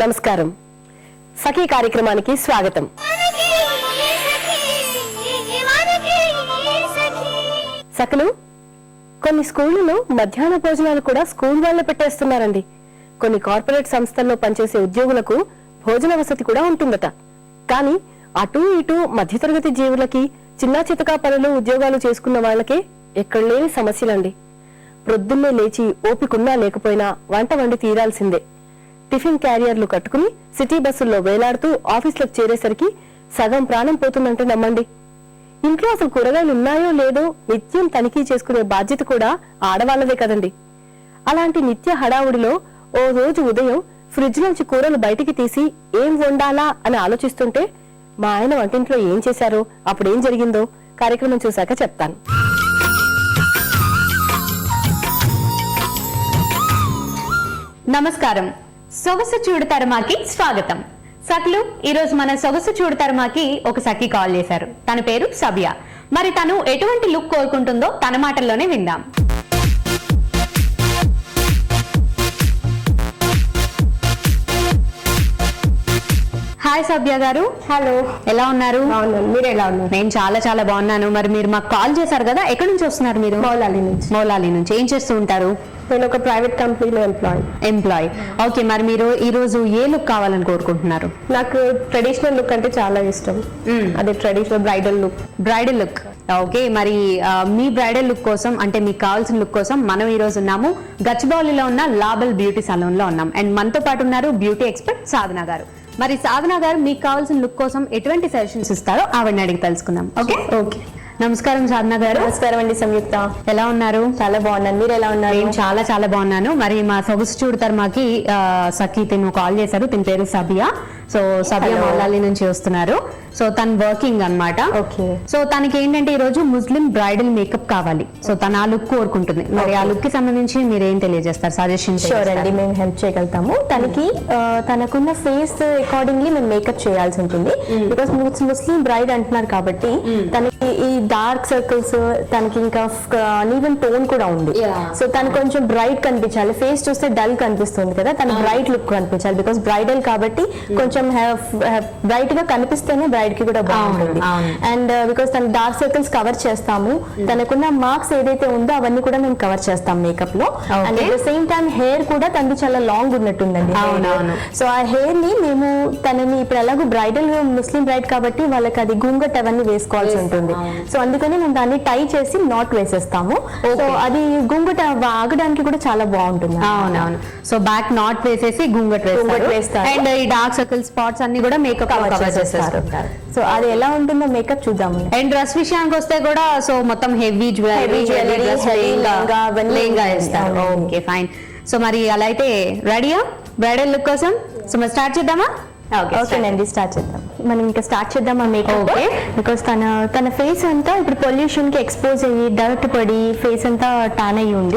నమస్కారం. సఖీ కార్యక్రమానికి స్వాగతం. సఖలు, కొన్ని స్కూళ్లలో మధ్యాహ్న భోజనాలు కూడా స్కూల్ వాళ్ళే పెట్టేస్తున్నారండి. కొన్ని కార్పొరేట్ సంస్థల్లో పనిచేసే ఉద్యోగులకు భోజన వసతి కూడా ఉంటుందట. కానీ అటు ఇటు మధ్యతరగతి జీవులకి చిన్నా చితకా పనులు ఉద్యోగాలు చేసుకున్న వాళ్ళకే ఎక్కడ లేని సమస్యలండి. ప్రొద్దున్నే లేచి ఓపికున్నా లేకపోయినా వంట వండి తీరాల్సిందే. టిఫిన్ క్యారియర్లు కట్టుకుని సిటీ బస్సుల్లో వేలాడుతూ ఆఫీసులకు చేరేసరికి సగం ప్రాణం పోతుందంటే నమ్మండి. ఇంట్లో అసలు కూరగాయలు ఉన్నాయో లేదో నిత్యం తనిఖీ చేసుకునే బాధ్యత కూడా ఆడవాళ్లదే కదండి. అలాంటి నిత్య హడావుడిలో ఓ రోజు ఉదయం ఫ్రిడ్జ్ నుంచి కూరలు బయటికి తీసి ఏం వండాలా అని ఆలోచిస్తుంటే మా ఆయన వంటింట్లో ఏం చేశారో, అప్పుడేం జరిగిందో కార్యక్రమం చూశాక చెప్తాను. నమస్కారం. సొగసు చూడతరమాకి స్వాగతం. సఖలు, ఈరోజు మన సొగసు చూడతరమాకి ఒక సఖి కాల్ చేశారు. తన పేరు సబియా. మరి తను ఎటువంటి లుక్ కోరుకుంటుందో తన మాటల్లోనే విందాం. హాయ్ సబియా గారు. హలో, ఎలా ఉన్నారు? మీరు ఎలా ఉన్నారు? నేను చాలా చాలా బాగున్నాను. మరి మీరు మాకు కాల్ చేశారు కదా, ఎక్కడి నుంచి వస్తున్నారు మీరు? మౌలాలి నుంచి. ఏం చేస్తూ ఉంటారు? నేను ఒక ప్రైవేట్ కంపెనీలో ఎంప్లాయ్. ఓకే, మరి మీరు ఈ రోజు ఏ లుక్ కావాలని కోరుకుంటున్నారు? నాకు ట్రెడిషనల్ లుక్ అంటే చాలా ఇష్టం. అదే ట్రెడిషనల్ బ్రైడల్ లుక్. ఓకే, మరి మీ బ్రైడల్ లుక్ కోసం, అంటే మీకు కావాల్సిన లుక్ కోసం మనం ఈ రోజు ఉన్నాము గచ్చిబౌలిలో ఉన్న లాబల్ బ్యూటీ సలూన్ లో ఉన్నాం. అండ్ మనతో పాటు ఉన్నారు బ్యూటీ ఎక్స్పర్ట్ సాధన గారు. మరి సాధన గారు మీకు కావాల్సిన లుక్ కోసం ఎటువంటి సజెషన్స్ ఇస్తారో ఆవిడని అడిగి తెలుసుకుందాం. ఓకే. నమస్కారం సాధన గారు. నమస్కారం అండి సంయుక్త. ఎలా ఉన్నారు? చాలా బాగున్నాను. మీరు ఎలా ఉన్నారు? నేను చాలా చాలా బాగున్నాను. మరి మా సొగసు చూడతారు మాకి సఖి తిను కాల్ చేశారు. తిన పేరు సబియా. సో సబియా మౌలాలి నుంచి వస్తున్నారు. సో తను వర్కింగ్ అన్నమాట. ఓకే. సో తనకి ఏంటంటే ఈ రోజు ముస్లిం బ్రైడల్ మేకప్ కావాలి. సో తన ఆ లుక్ కోరుకుంటుంది. మరి ఆ లుక్ కి సంబంధించి మీరు ఏం తెలియజేస్తారు? సజెషన్? షూర్ అండి, మేము హెల్ప్ చేయగలుగుతాము. తనకి తనకున్న ఫేస్ అకార్డింగ్లీ మేము మేకప్ చేయాల్సి ఉంటుంది. బికాస్ ముస్లిం బ్రైడ్ అంటున్నారు కాబట్టి తనకి ఈ డార్క్ సర్కిల్స్, తనకి ఇంకా ఈవెన్ టోన్ కూడా ఉంది. సో తను కొంచెం బ్రైట్ కనిపించాలి. ఫేస్ చూస్తే డల్ కనిపిస్తుంది కదా, తన బ్రైట్ లుక్ కనిపించాలి. బికాస్ బ్రైడల్ కాబట్టి కొంచెం బ్రైట్ గా కనిపిస్తేనే బ్రైడ్ కి కూడా బాగుంటుంది. అండ్ బికాస్ తన డార్క్ సర్కిల్స్ కవర్ చేస్తాము. తనకున్న మార్క్స్ ఏదైతే ఉందో అవన్నీ కూడా మేము కవర్ చేస్తాం మేకప్ లో. And at the same time hair కూడా తనది చాలా లాంగ్ ఉన్నట్టుందండి. సో ఆ హెయిర్ ని మేము తనని ఇప్పుడు ఎలాగో బ్రైడల్ ముస్లిం బ్రైడ్ కాబట్టి వాళ్ళకి అది గుంగట్ అవన్నీ వేసుకోవాల్సి ఉంటుంది. సో అందుకని మేము దాన్ని టై చేసి నాట్ వేసేస్తాము. సో అది గుంగట ఆగడానికి కూడా చాలా బాగుంటుంది. అవునవును. సో బ్యాక్ నాట్ వేసేసి గుంగట్ వేస్తారు. అండ్ ఈ డార్క్ సర్కిల్ స్పాట్స్ అన్ని కూడా మేకప్ కవర్ చేస్తారు. సో అది ఎలా ఉంటుందో మేకప్ చూద్దాము. అండ్ డ్రెస్ విషయానికి వస్తే కూడా సో మొత్తం హెవీ జ్యువెలరీ వేస్తారు. Okay, fine. సో మరి అలా అయితే రెడీయా బ్రైడల్ లుక్ కోసం? సో మరి స్టార్ట్ చేద్దామా? ఓకేనండి, స్టార్ట్ చేద్దాం. మనం ఇంకా స్టార్ట్ చేద్దాం మేకప్. బికాస్ తన ఫేస్ అంతా ఇప్పుడు పొల్యూషన్ కి ఎక్స్పోజ్ అయ్యి డర్ట్ పడి ఫేస్ అంతా టాన్ అయ్యి ఉంది.